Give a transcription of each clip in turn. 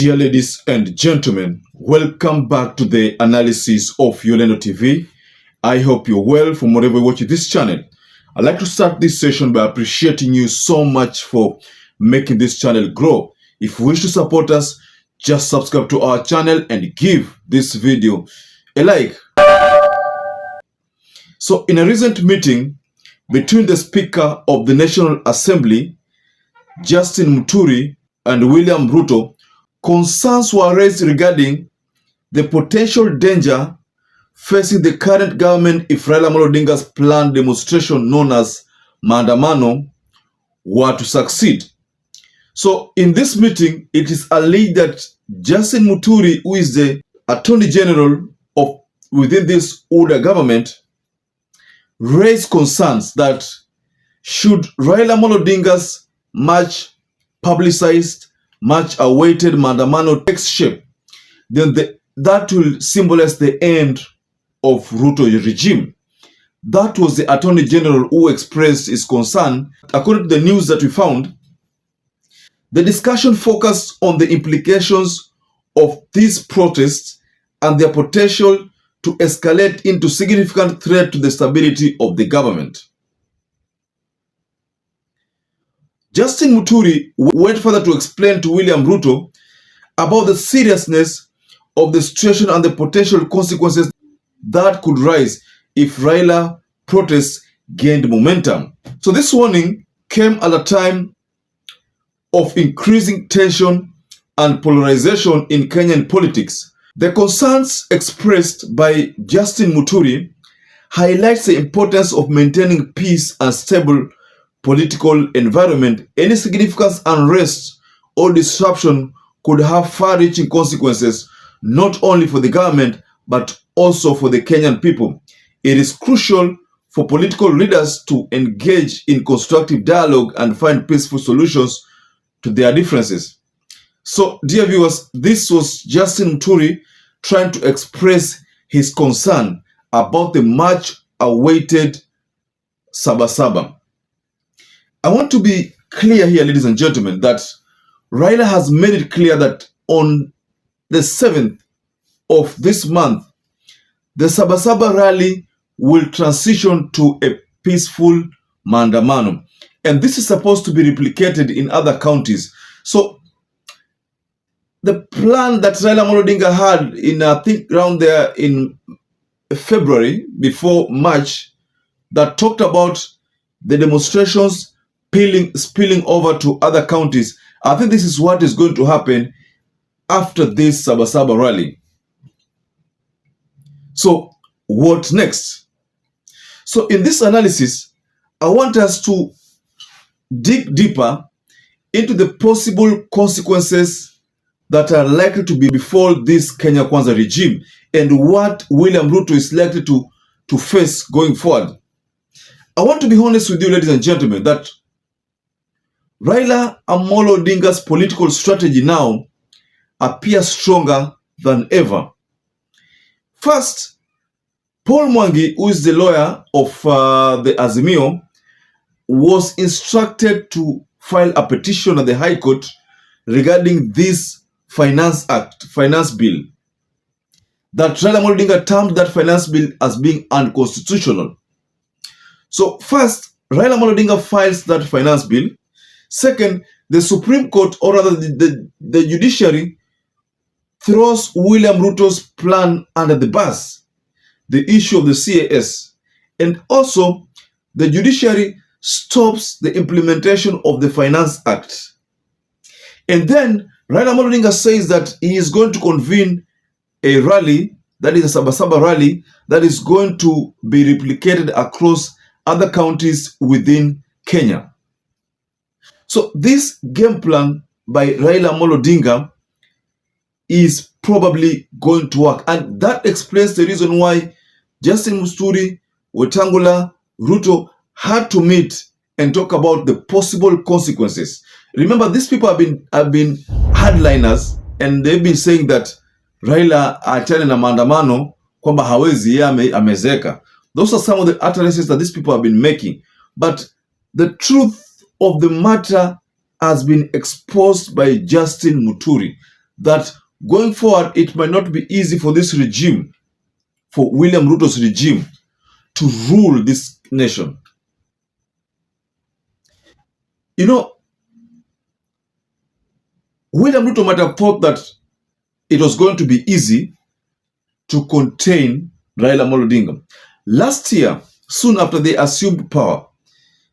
Dear ladies and gentlemen, welcome back to the analysis of YOLENO TV. I hope you're well from wherever you're watching this channel. I'd like to start this session by appreciating you so much for making this channel grow. If you wish to support us, just subscribe to our channel and give this video a like. So in a recent meeting between the Speaker of the National Assembly, Justin Muturi, and William Ruto, concerns were raised regarding the potential danger facing the current government if Raila Odinga's planned demonstration known as Maandamano were to succeed. So in this meeting, it is alleged that Justin Muturi, who is the Attorney General of within this older government, raised concerns that should Raila Odinga's much publicized, much awaited Maandamano takes shape, then that will symbolize the end of RUTO regime. That was the Attorney General who expressed his concern. According to the news that we found, the discussion focused on the implications of these protests and their potential to escalate into significant threat to the stability of the government. Justin Muturi went further to explain to William Ruto about the seriousness of the situation and the potential consequences that could rise if Raila protests gained momentum. So this warning came at a time of increasing tension and polarization in Kenyan politics. The concerns expressed by Justin Muturi highlights the importance of maintaining peace and stable political environment. Any significant unrest or disruption could have far-reaching consequences not only for the government but also for the Kenyan people. It is crucial for political leaders to engage in constructive dialogue and find peaceful solutions to their differences. So, dear viewers, this was Justin Muturi trying to express his concern about the much-awaited Sabasaba. I want to be clear here, ladies and gentlemen, that Raila has made it clear that on the 7th of this month, the Sabasaba rally will transition to a peaceful Maandamano. And this is supposed to be replicated in other counties. So the plan that Raila Odinga had in, I think, around there in February, before March, that talked about the demonstrations spilling over to other counties. I think this is what is going to happen after this Sabasaba rally. So what next? So in this analysis, I want us to dig deeper into the possible consequences that are likely to be before this Kenya Kwanza regime and what William Ruto is likely to face going forward. I want to be honest with you, ladies and gentlemen, that Raila Amolo Odinga's political strategy now appears stronger than ever. First, Paul Mwangi, who is the lawyer of the Azimio, was instructed to file a petition at the High Court regarding this finance bill. That Raila Amolo Odinga termed that finance bill as being unconstitutional. So first, Raila Amolo Odinga files that finance bill. Second, the Supreme Court, or rather the judiciary, throws William Ruto's plan under the bus, the issue of the CAS. And also, the judiciary stops the implementation of the Finance Act. And then, Raila Amolo Odinga says that he is going to convene a rally, that is a Sabasaba rally, that is going to be replicated across other counties within Kenya. So this game plan by Raila Amolo Odinga is probably going to work. And that explains the reason why Justin Muturi, Wetangula, Ruto had to meet and talk about the possible consequences. Remember, these people have been hardliners, and they've been saying that Raila achane na maandamano kwamba hawezi yeye amezeka. Those are some of the utterances that these people have been making. But the truth of the matter has been exposed by Justin Muturi, that going forward, it might not be easy for this regime, for William Ruto's regime, to rule this nation. You know, William Ruto might have thought that it was going to be easy to contain Raila Amolo Odinga. Last year, soon after they assumed power,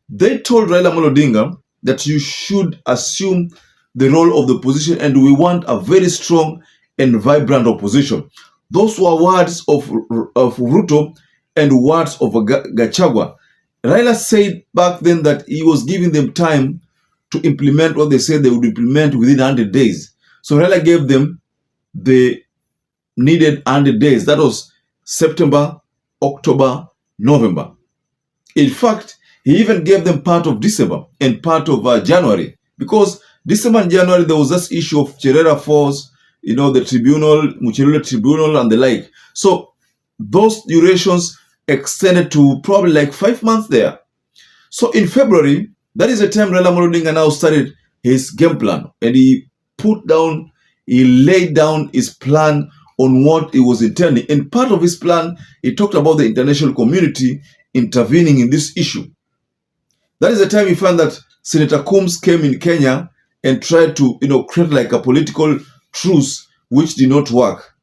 they told Raila Amolo Odinga that you should assume the role of the opposition, and we want a very strong and vibrant opposition. Those were words of Ruto and words of Gachagua. Raila said back then that he was giving them time to implement what they said they would implement within 100 days. So Raila gave them the needed 100 days. That was September, October, November. In fact, he even gave them part of December and part of January, because December and January there was this issue of Cherera Falls, the tribunal, Muchelule tribunal and the like. So those durations extended to probably like 5 months there. So in February, that is the time Raila Amolo Odinga now started his game plan, and he laid down his plan on what he was intending. And part of his plan, he talked about the international community intervening in this issue. That is the time he found that Senator Combs came in Kenya and tried to, create like a political truce, which did not work.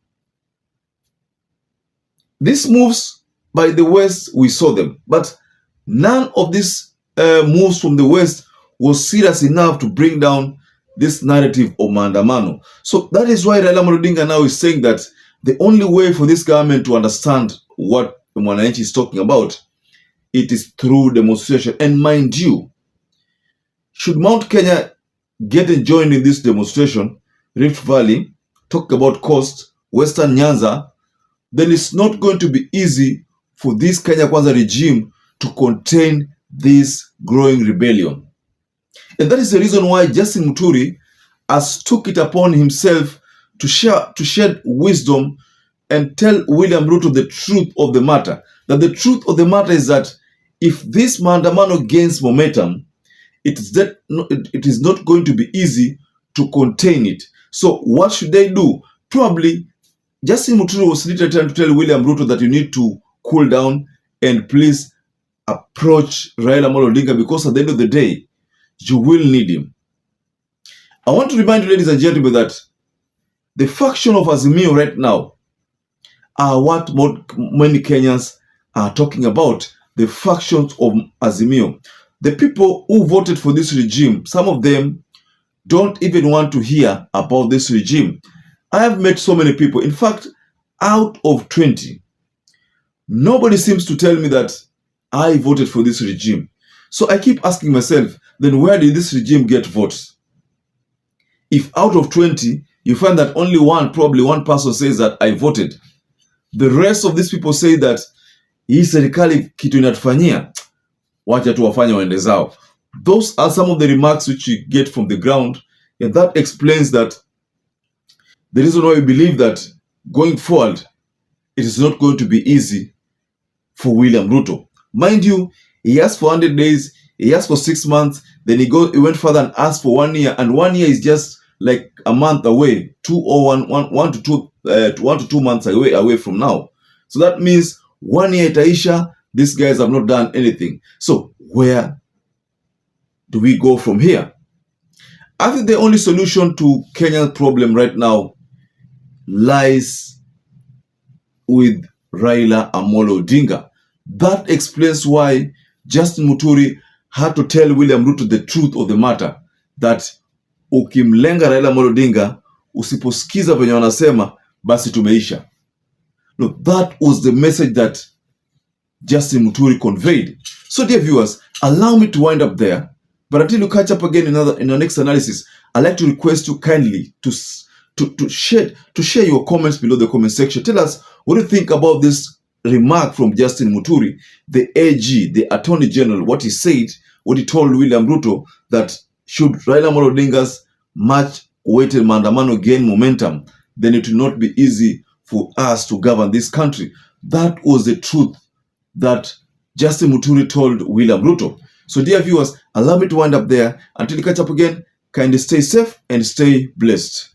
These moves by the West, we saw them, but none of these moves from the West was serious enough to bring down this narrative of maandamano. So that is why Raila Amolo Odinga now is saying that the only way for this government to understand what Mwananchi is talking about, it is through demonstration. And mind you, should Mount Kenya get joined in this demonstration, Rift Valley, talk about coast, Western Nyanza, then it's not going to be easy for this Kenya Kwanza regime to contain this growing rebellion. And that is the reason why Justin Muturi has took it upon himself to shed wisdom and tell William Ruto the truth of the matter. That the truth of the matter is that if this maandamano gains momentum, it is not going to be easy to contain it. So what should they do? Probably Justin Muturi was literally trying to tell William Ruto that you need to cool down and please approach Raila Amolo Odinga, because at the end of the day, you will need him. I want to remind you, ladies and gentlemen, that the faction of Azimio right now are what many Kenyans are talking about, the factions of Azimio. The people who voted for this regime, some of them don't even want to hear about this regime. I have met so many people. In fact, out of 20, nobody seems to tell me that I voted for this regime. So I keep asking myself, then where did this regime get votes? If out of 20, you find that only probably one person says that I voted, the rest of these people say that hii serikali kitu inatufanyia, wacha tu wafanye waende zao. Those are some of the remarks which you get from the ground, and that explains that the reason why we believe that going forward, it is not going to be easy for William Ruto. Mind you, he asked for 100 days, he asked for 6 months, then he went further and asked for 1 year, and 1 year is just like a month away, 1 to 2 months away from now. So that means 1 year itaisha, these guys have not done anything. So where do we go from here? I think the only solution to Kenya's problem right now lies with Raila Amolo Odinga. That explains why Justin Muturi had to tell William Ruto the truth of the matter, that ukimlenga Raila Amolo Odinga, usiposikiza venye wanasema, basi tumeisha. No, that was the message that Justin Muturi conveyed. So dear viewers, allow me to wind up there. But until you catch up again in our next analysis, I'd like to request you kindly to share your comments below the comment section. Tell us what you think about this remark from Justin Muturi, the AG, the Attorney General, what he said, what he told William Ruto, that should Raila Amolo Odinga's much-awaited maandamano gain momentum, then it will not be easy for us to govern this country. That was the truth that Justin Muturi told William Ruto. So dear viewers, allow me to wind up there. Until you catch up again, kindly stay safe and stay blessed.